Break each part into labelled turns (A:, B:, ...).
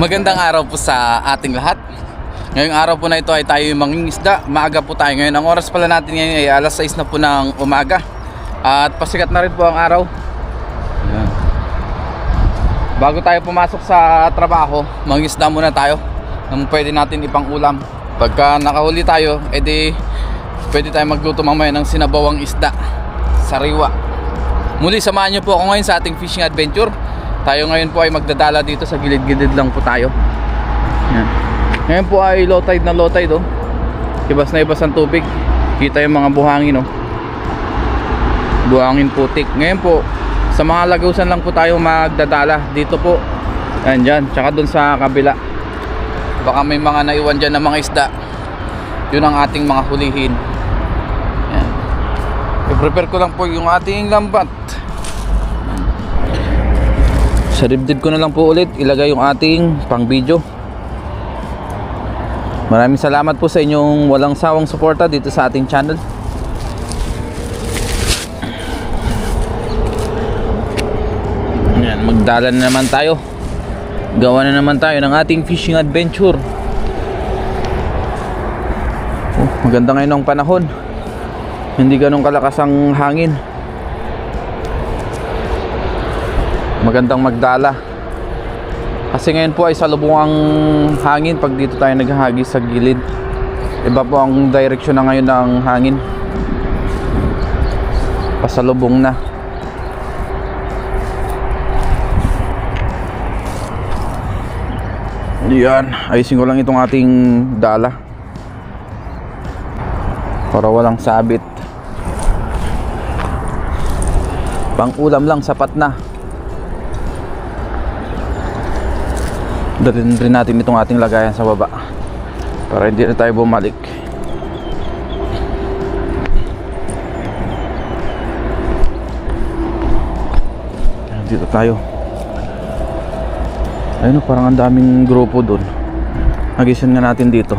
A: Magandang araw po sa ating lahat. Ngayong araw po na ito ay tayo yung mangingisda. Maaga po tayo ngayon. Ang oras pala natin ngayon ay alas 6 na po ng umaga. At pasikat na rin po ang araw. Ayan. Bago tayo pumasok sa trabaho, mangingisda muna tayo ng pwede natin ipang ulam. Pagka nakahuli tayo, edi pwede tayo magluto mamaya ng sinabawang isda, sariwa. Muli samahan niyo po ako ngayon sa ating fishing adventure. Tayo ngayon po ay magdadala dito sa gilid-gilid lang po tayo. Yan. Ngayon po ay low tide na low tide oh. Ibas na ibas ang tubig. Kita yung mga buhangin oh. Buhangin putik. Ngayon po sa mga lagusan lang po tayo magdadala dito po. Yan dyan. Tsaka dun sa kabila. Baka may mga naiwan dyan na mga isda. Yun ang ating mga hulihin. Yan. I-prepare ko lang po yung ating lambat. Sa dibdib ko na lang po ulit ilagay yung ating pang video. Maraming salamat po sa inyong walang sawang suporta dito sa ating channel. Yan, magdala na naman tayo. Gawa na naman tayo ng ating fishing adventure. Maganda ngayon ang panahon. Hindi ganun kalakas ang hangin. Magandang magdala. Kasi ngayon po ay salubungang hangin pag dito tayo naghahagis sa gilid. Iba po ang direksyon na ngayon ng hangin. Pasalubong na. Yan, ayusin ko lang itong ating dala para walang sabit. Pang ulam lang, sapat na. Dalhin rin natin itong ating lagayan sa baba para hindi na tayo bumalik. Dito tayo. Ayun, parang ang daming grupo doon. Hagisan nga natin dito.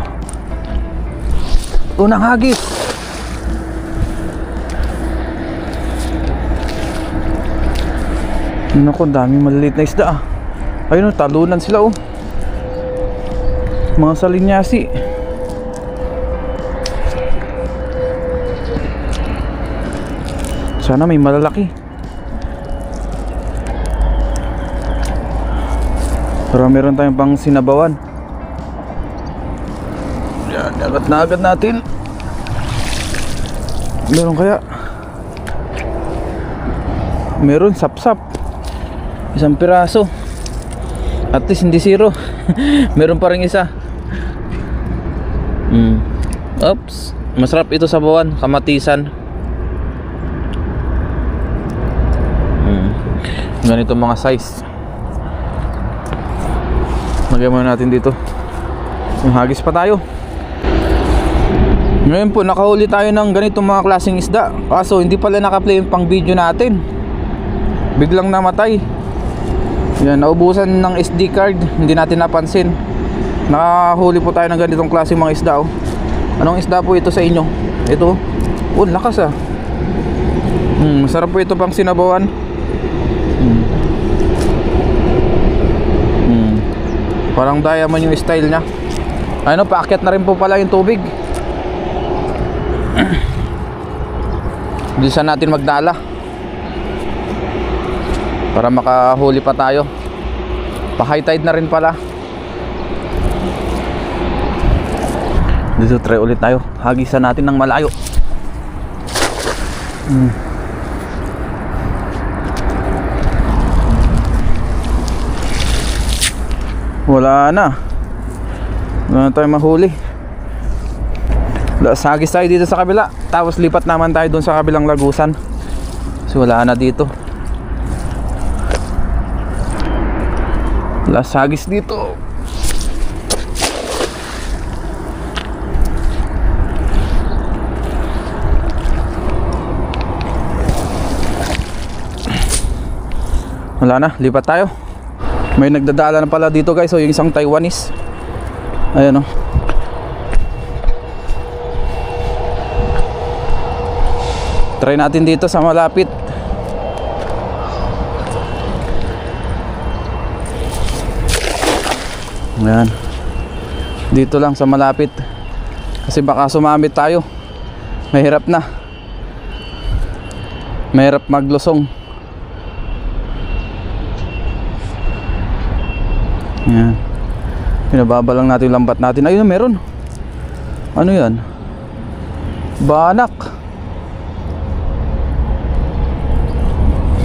A: Unang hagis. Naku, daming maliliit na isda ah. Ayun, talunan sila oh. Mga salinyasi. Sana may malalaki. Pero meron tayong pang sinabawan. Yan, agad na agad natin. Meron kaya? Meron, sap-sap. Isang piraso. At least hindi zero. Meron pa rin isa. Oops. Masarap ito sa bawan, kamatisan. Ganito mga size. Lagyan muna natin dito. Yung hagis pa tayo. Ngayon po nakahuli tayo ng ganitong mga klaseng isda. Kaso hindi pala naka-play yung pang video natin. Biglang namatay. Yan, naubusan ng SD card. Hindi natin napansin. Nakahuli po tayo ng ganitong klaseng mga isda oh. Anong isda po ito sa inyo? Ito oh, lakas ah. Masarap po ito pang sinabawan. Parang diamond yung style nya. Ano, paakyat na rin po pala yung tubig. Bilisan natin magdala para makahuli pa tayo. Pa high tide na rin pala. Dito try ulit tayo. Hagisan natin ng malayo. Wala na. Wala na tayo mahuli. Hagis tayo dito sa kabila. Tapos lipat naman tayo dun sa kabilang lagusan. So wala na dito. Hagis dito. Wala na, lipat tayo. May nagdadala na pala dito guys. So yung isang Taiwanese. Ayan o. Try natin dito sa malapit. Ayan. Dito lang sa malapit. Kasi baka sumamit tayo. Mahirap na. Mahirap maglusong. Ayan. Pinababa lang natin yung lambat natin. Ayun, meron. Ano yan? Banak.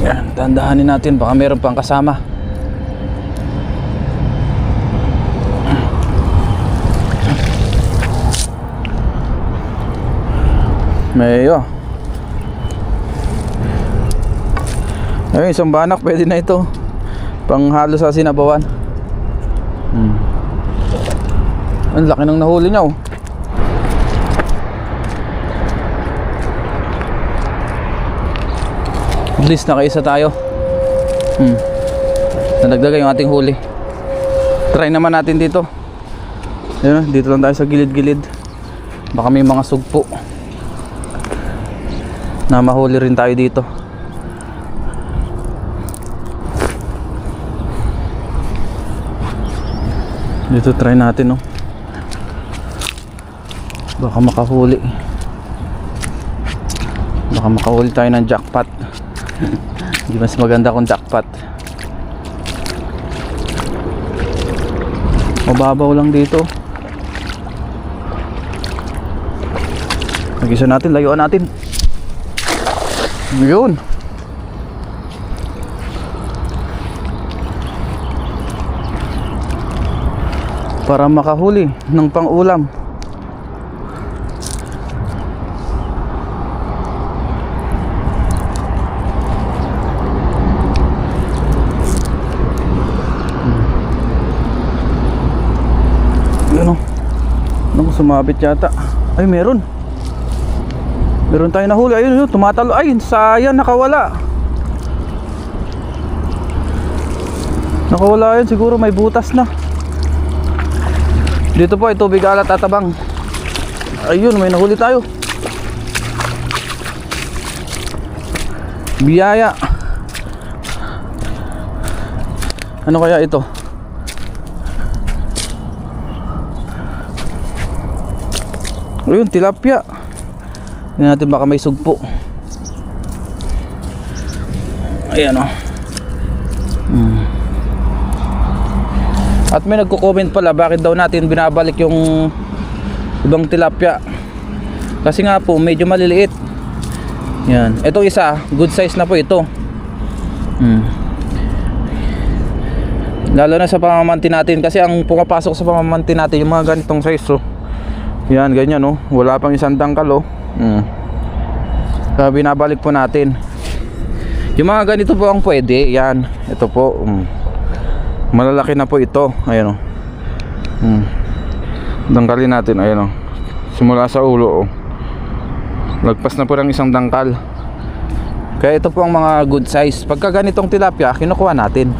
A: Ayan, tandahanin natin. Baka meron pang kasama. Mayo. Ayun, isang banak. Pwede na ito. Panghalo sa sinabawan. Ang laki ng nahuli niya, oh. At least nakaisa tayo. Nadagdagan yung ating huli. Try naman natin dito. Ayun, dito lang tayo sa gilid-gilid. Baka may mga sugpo na mahuli rin tayo dito. Dito try natin, no. Baka makahuli. Baka makahuli tayo ng jackpot. Hindi mas maganda kung jackpot. Mababaw lang dito. Nag-isa natin, layuan natin. Yun. Para makahuli ng pang-ulam. Yun, oh. Nung sumabit yata. Ay, meron. Meron tayo nahuli. Ayun, yun, tumatalo. Ay, sayang, nakawala. Nakawala yun. Siguro may butas na. Dito po ay tubig alat at tabang. Ayun, may nahuli tayo. Biyaya. Ano kaya ito? Ayun, tilapia. Tingnan natin, baka may sugpo. Ayan, oh. At may nagko-comment pala bakit daw natin binabalik yung ibang tilapia. Kasi nga po medyo maliliit. Yan. Ito isa, good size na po ito. Lalo na sa pamamanti natin, kasi ang pumapasok sa pamamanti natin yung mga ganitong size, oh. Yan, ganyan, oh. Wala pang isang dangkal, oh. Kaya binabalik po natin. Yung mga ganito po ang pwede. Yan, ito po. Malalaki na po ito. Ayan, oh. Dangkalin natin. Ayan, oh. Simula sa ulo, oh. Lagpas na po ng isang dangkal. Kaya ito po ang mga good size. Pagka ganitong tilapia, kinukuha natin.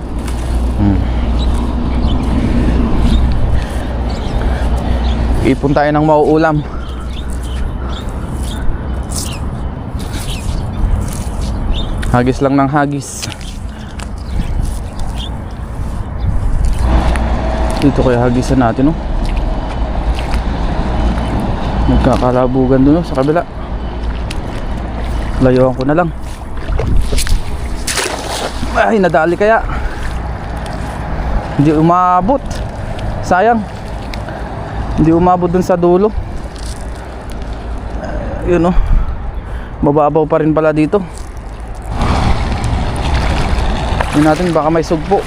A: Ipon tayo ng mauulam. Hagis lang ng hagis. Dito kaya hagisan natin, oh. Nagkakalabugan dun, oh, sa kabila. Layuan ko na lang. Ay, nadali kaya. Hindi umabot. Sayang. Hindi umabot dun sa dulo. Yun, oh. Mababaw pa rin pala dito. Yun natin, baka may sugpo.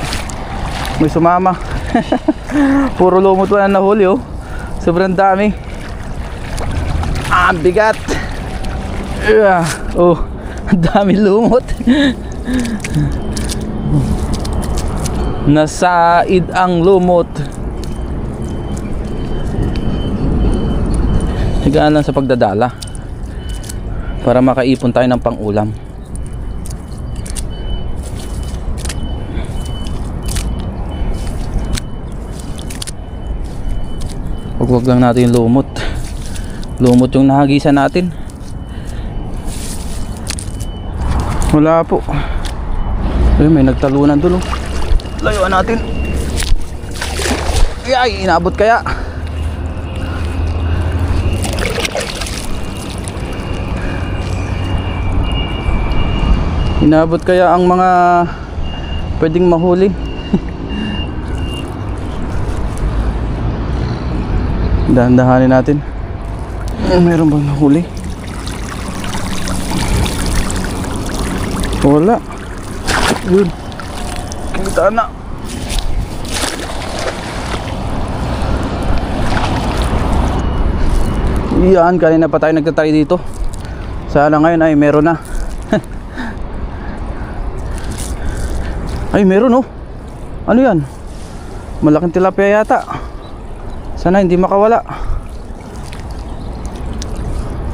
A: May sumama. Puro lumot wala na nahuli, oh. Sobrang dami. Bigat. Oh, ang dami lumot. Nasaid ang lumot. Higaan lang sa pagdadala para makaipon tayo ng pang-ulam. Huwag lang natin yung lumot. Lumot yung nahagisan natin. Wala po. Ayun, may nagtalunan doon, oh. Layuan natin. Ay, inabot kaya? Inabot kaya ang mga pwedeng mahuli? Dahan-dahanin natin. Meron bang nahuli? Wala. Yun. Kita na. Yan, kanina pa tayo nagtatry dito. Sana ngayon ay meron na. Ay, meron oh. Ano yan? Malaking tilapia yata. Sana hindi makawala.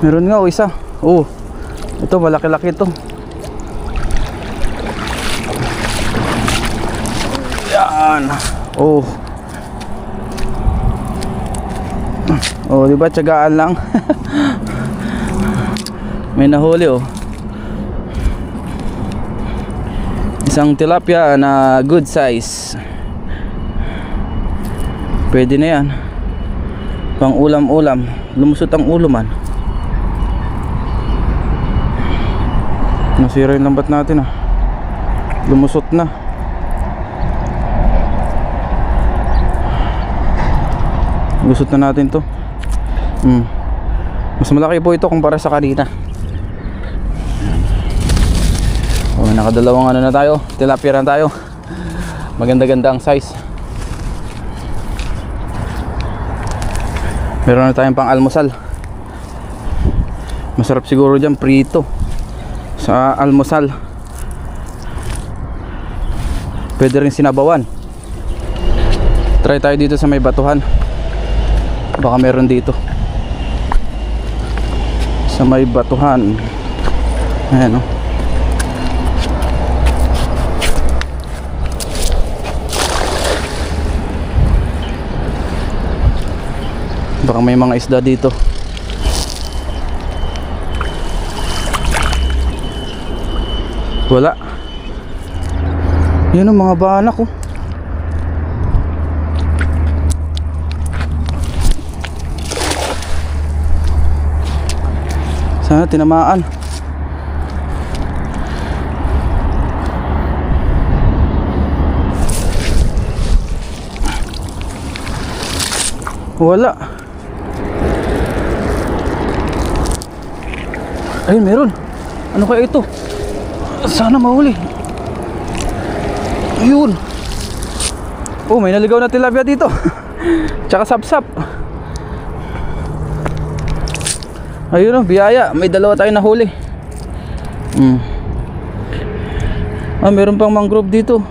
A: Meron nga oh, isa. Oh. Ito malaki-laki ito. Yan. Oh. Oh, di ba tiyagaan lang? May nahuli oh. Isang tilapia na good size. Pwede na yan. Pang ulam-ulam. Lumusot ang ulo man. Nasira yung lambat natin ah. Lumusot na. Lusot na natin to. Mas malaki po ito kumpara sa kanina. Oh, nakadalawang ano na tayo. Tilapia na tayo. Maganda-ganda ang size. Meron na tayong pang almusal. Masarap siguro dyan prito sa almusal. Pwede rin sinabawan. Try tayo dito sa may batuhan. Baka meron dito sa may batuhan. Ayan o. Baka may mga isda dito. Wala. Yan ang mga banak oh. Sana tinamaan. Wala. Ay, meron. Ano kaya ito? Sana mahuli. Ayun. Oh, may naligaw na tilapia dito. Tsaka sapsap. Ayun oh, biyaya. May dalawa tayo nahuli. Ah, meron pang mangrove dito.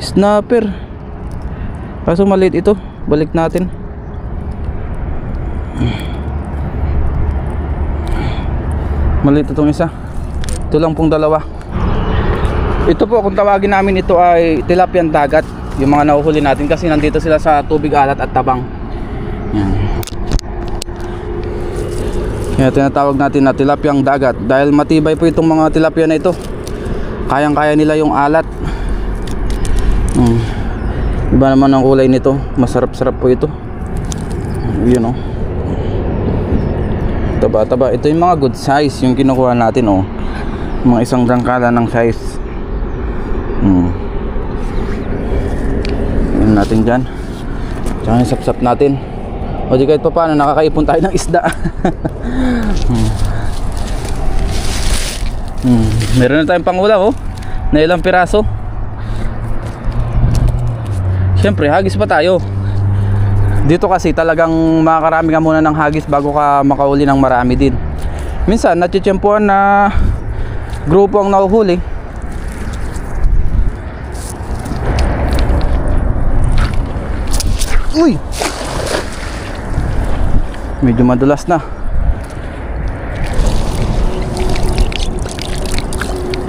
A: Snapper. Kaso maliit ito. Balik natin. Maliit itong isa. Ito lang pong dalawa. Ito po, kung tawagin namin ito ay tilapiang dagat. Yung mga nahuhuli natin kasi nandito sila sa tubig alat at tabang. Yan. Kaya tinatawag natin na tilapiang dagat. Dahil matibay po itong mga tilapia na ito. Kayang-kaya nila yung alat. Iba naman ang kulay nito. Masarap-sarap po ito. Yun o. Taba-taba. Ito yung mga good size yung kinukuha natin o. Mga isang dangkala ng size. Yan natin dyan. Tsaka yung sap-sap natin. O di kahit pa paano nakakaipon tayo ng isda. Meron na tayong pangulam oh. Na ilang piraso. Siyempre hagis pa tayo. Dito kasi talagang makakarami ka muna ng hagis bago ka makauli ng marami din. Minsan natitsyempuan na grupo ang nahuhuli. Uy! Medyo madulas na.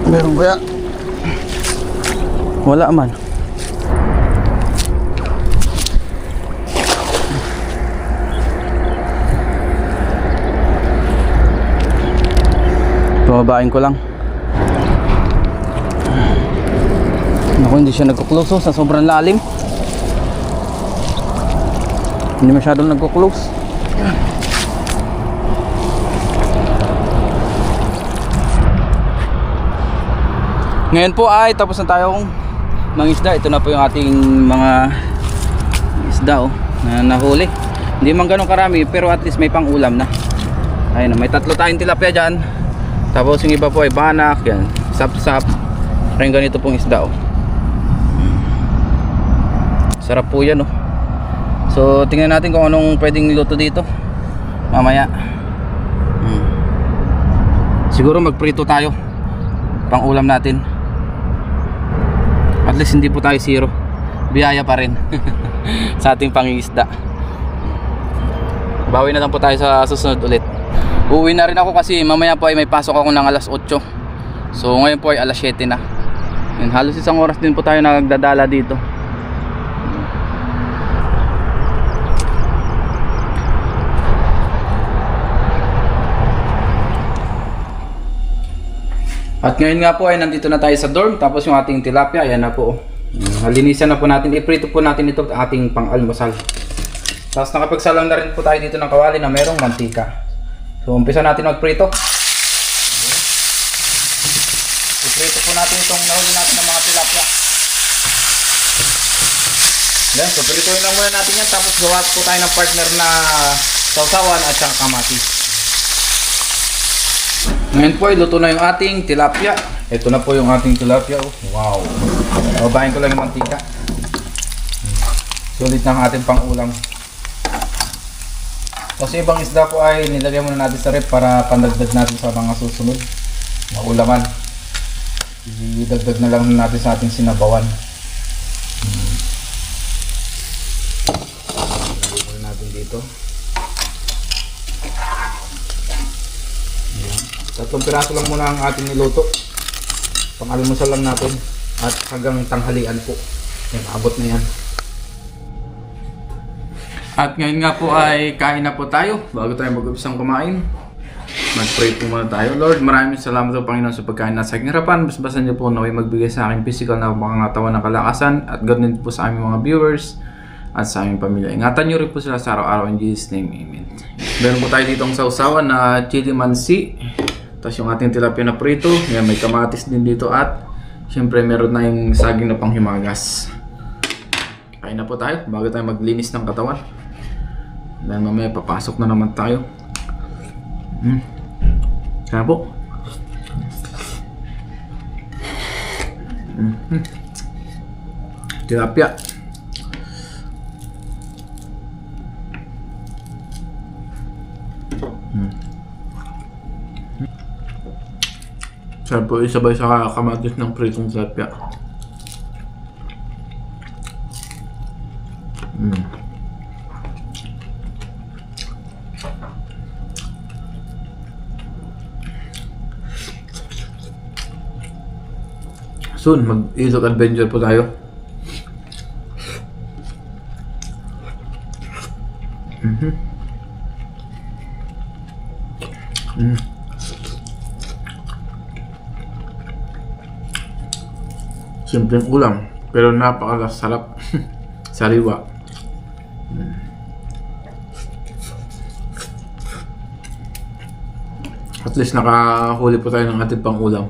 A: Meron kaya? Wala man. Pababain ko lang. Naku, hindi siya nagkuklose sa sobrang lalim. Hindi masyadong nagko-close. Ngayon po ay tapos na tayong mangisda. Ito na po yung ating mga isda na nahuli. Hindi man ganun karami pero at least may pang ulam na. Ayun, may 3 tayong tilapia dyan. Tapos yung iba po ay banak, yan, sap-sap. Ayun, ganito pong isda sarap po yan So tingnan natin kung anong pwedeng niluto dito mamaya. Siguro magprito tayo pang ulam natin. At least hindi po tayo zero, biyaya pa rin sa ating pangingisda. Bawi na lang po tayo sa susunod ulit. Uuwi na rin ako kasi mamaya po ay may pasok ako ng alas 8. So ngayon po ay alas 7 na. Yun, halos isang oras din po tayo nagdadala dito. At ngayon nga po ay nandito na tayo sa dorm. Tapos yung ating tilapia, ayan na po. Halinisan na po natin. Iprito po natin ito at ating pang-almusal. Tapos nakapagsalang na rin po tayo dito ng kawali na merong mantika. So umpisa natin magprito. Iprito po natin itong nahuli natin ng mga tilapia. Yan, so prituin lang muna natin yan. Tapos gawa po tayo ng partner na sausawan at saka kamatis. Ngayon po ay luto na yung ating tilapia. Ito na po yung ating tilapia. Wow. Babahin ko lang yung mantika. Sulit ng ating pang-ulam. Kasi ibang isda po ay nilagay muna natin sa rep para pandagdag natin sa mga susunod na ulaman. Idagdag na lang natin sa ating sinabawan. Lagyan natin dito. 3 piraso lang muna ang ating niluto. Pang-almusal lang natin at hanggang tanghalian po. Yan, abot na yan. At ngayon nga po ay kain na po tayo. Bago tayo mag-upisang kumain, mag-pray po muna tayo. Lord, maraming salamat po Panginoon sa pagkain na sa aking harapan. Basbasan niyo po naway magbigay sa akin physical na pangangatawan ng kalakasan at ganoon din po sa aming mga viewers at sa aming pamilya. Ingatan niyo rin po sila sa araw-araw in Jesus' name. Amen. Meron po tayo ditong sausawan na chili mansi. Tapos yung ating tilapia na prito, yan, may kamatis din dito at syempre meron na yung saging na panghimagas. Kain na po tayo bago tayo maglinis ng katawan. Dahil mamaya papasok na naman tayo. Kaya po. Tilapia. Sarap po isabay sa kamatis ng pritong tilapia. Soon, mag-ilog adventure po tayo. Simpleng ulam, pero napakasarap. Sariwa. At least nakahuli po tayo ng ating pang ulam.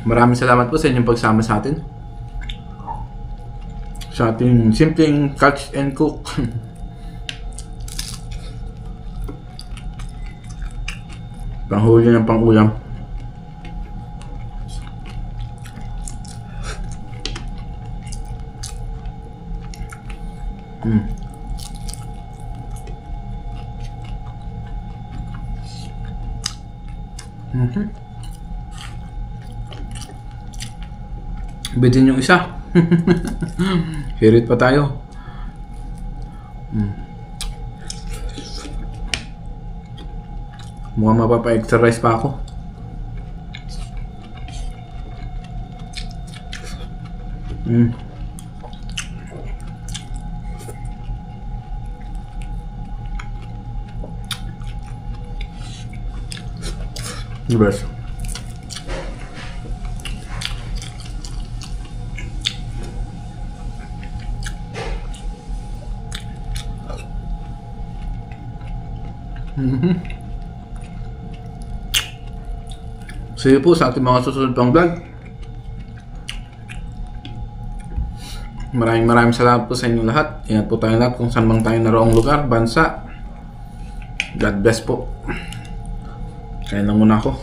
A: Maraming salamat po sa inyong pagsama sa atin. Sa ating simpleng catch and cook. Panghuli ng pang-ulam. Bitin yung isa. Hirit pa tayo. Mukhang mapapa-exercise pa ako. The best. See you po sa ating mga susunod pang vlog. Maraming salamat po sa inyong lahat. Ingat po tayong lahat kung saan mang tayo naroong lugar, bansa. God bless po. Kaya na muna ako.